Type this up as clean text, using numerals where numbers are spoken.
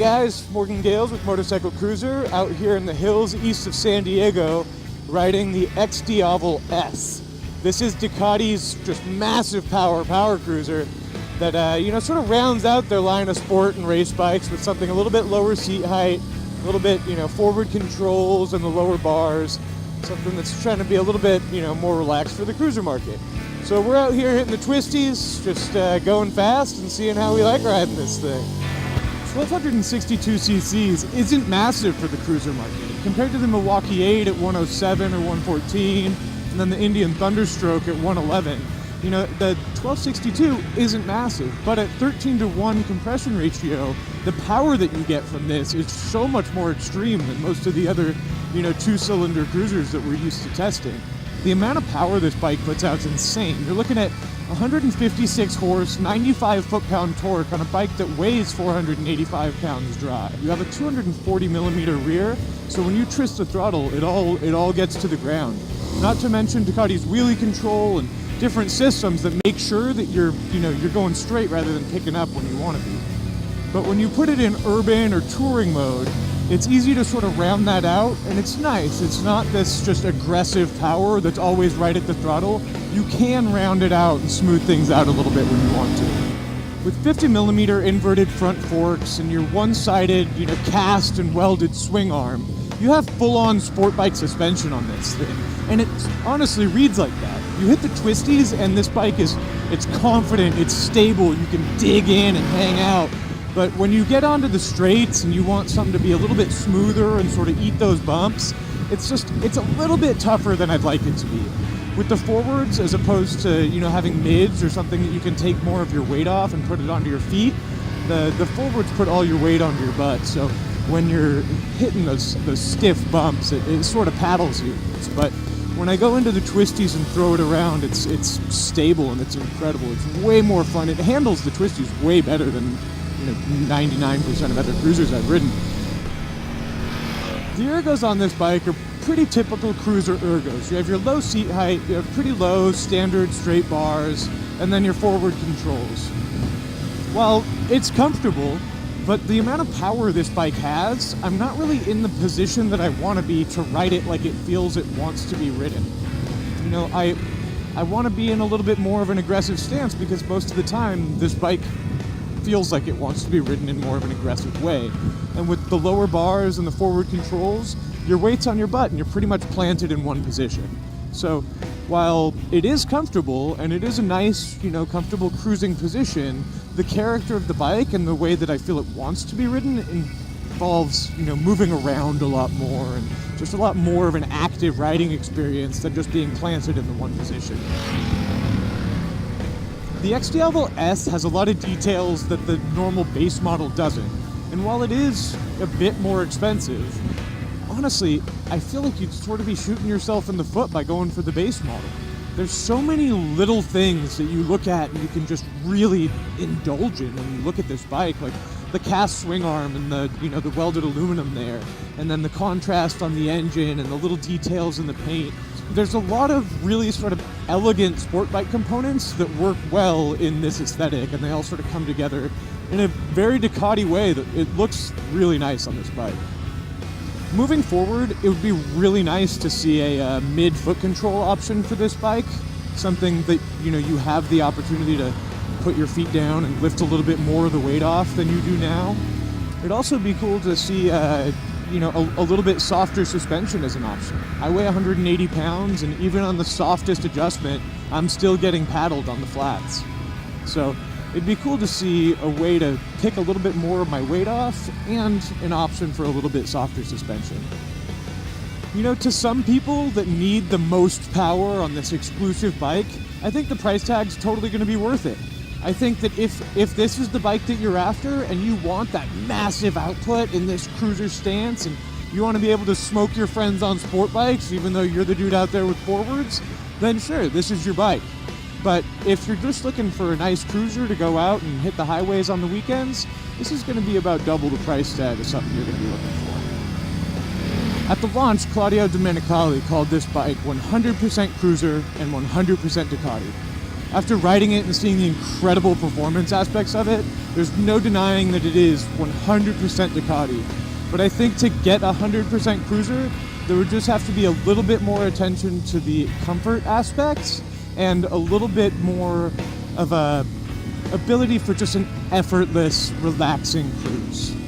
guys, Morgan Gales with Motorcycle Cruiser, out here in the hills east of San Diego, riding the XDiavel S. This is Ducati's just massive power cruiser that, sort of rounds out their line of sport and race bikes with something a little bit lower seat height, a little bit, forward controls and the lower bars, something that's trying to be a little bit, more relaxed for the cruiser market. So we're out here hitting the twisties, just going fast and seeing how we like riding this thing. 1262 cc's isn't massive for the cruiser market. Compared to the Milwaukee 8 at 107 or 114, and then the Indian Thunderstroke at 111, the 1262 isn't massive, but at 13:1 compression ratio, the power that you get from this is so much more extreme than most of the other, two-cylinder cruisers that we're used to testing. The amount of power this bike puts out is insane. You're looking at 156 horse, 95 foot-pound torque on a bike that weighs 485 pounds dry. You have a 240 millimeter rear, so when you twist the throttle, it all gets to the ground. Not to mention Ducati's wheelie control and different systems that make sure that you're going straight rather than picking up when you want to be. But when you put it in urban or touring mode, it's easy to sort of round that out, and it's nice. It's not this just aggressive power that's always right at the throttle. You can round it out and smooth things out a little bit when you want to. With 50 millimeter inverted front forks and your one-sided, cast and welded swing arm, you have full-on sport bike suspension on this thing. And it honestly reads like that. You hit the twisties and this bike it's confident, it's stable, you can dig in and hang out. But when you get onto the straights and you want something to be a little bit smoother and sort of eat those bumps, it's a little bit tougher than I'd like it to be. With the forwards, as opposed to, having mids or something that you can take more of your weight off and put it onto your feet, the forwards put all your weight onto your butt. So when you're hitting those stiff bumps, it sort of paddles you. But when I go into the twisties and throw it around, it's stable and it's incredible. It's way more fun. It handles the twisties way better than 99% of other cruisers I've ridden. The ergos on this bike are pretty typical cruiser ergos. You have your low seat height, you have pretty low standard straight bars, and then your forward controls. While it's comfortable, but the amount of power this bike has, I'm not really in the position that I want to be to ride it like it feels it wants to be ridden. I want to be in a little bit more of an aggressive stance because most of the time this bike feels like it wants to be ridden in more of an aggressive way. And with the lower bars and the forward controls, your weight's on your butt and you're pretty much planted in one position. So while it is comfortable and it is a nice, comfortable cruising position, the character of the bike and the way that I feel it wants to be ridden involves, moving around a lot more and just a lot more of an active riding experience than just being planted in the one position. The XDiavel S has a lot of details that the normal base model doesn't, and while it is a bit more expensive, honestly, I feel like you'd sort of be shooting yourself in the foot by going for the base model. There's so many little things that you look at and you can just really indulge in when you look at this bike, like the cast swing arm and the welded aluminum there, and then the contrast on the engine and the little details in the paint. There's a lot of really sort of elegant sport bike components that work well in this aesthetic, and they all sort of come together in a very Ducati way that it looks really nice on this bike. Moving forward, it would be really nice to see a mid-foot control option for this bike, something that you have the opportunity to put your feet down and lift a little bit more of the weight off than you do now. It'd also be cool to see a little bit softer suspension as an option. I weigh 180 pounds, and even on the softest adjustment, I'm still getting paddled on the flats. So it'd be cool to see a way to pick a little bit more of my weight off and an option for a little bit softer suspension. To some people that need the most power on this exclusive bike, I think the price tag's totally going to be worth it. I think that if this is the bike that you're after and you want that massive output in this cruiser stance and you want to be able to smoke your friends on sport bikes even though you're the dude out there with forwards, then sure, this is your bike. But if you're just looking for a nice cruiser to go out and hit the highways on the weekends, this is going to be about double the price tag of something you're going to be looking for. At the launch, Claudio Domenicali called this bike 100% cruiser and 100% Ducati. After riding it and seeing the incredible performance aspects of it, there's no denying that it is 100% Ducati. But I think to get 100% cruiser, there would just have to be a little bit more attention to the comfort aspects and a little bit more of a ability for just an effortless, relaxing cruise.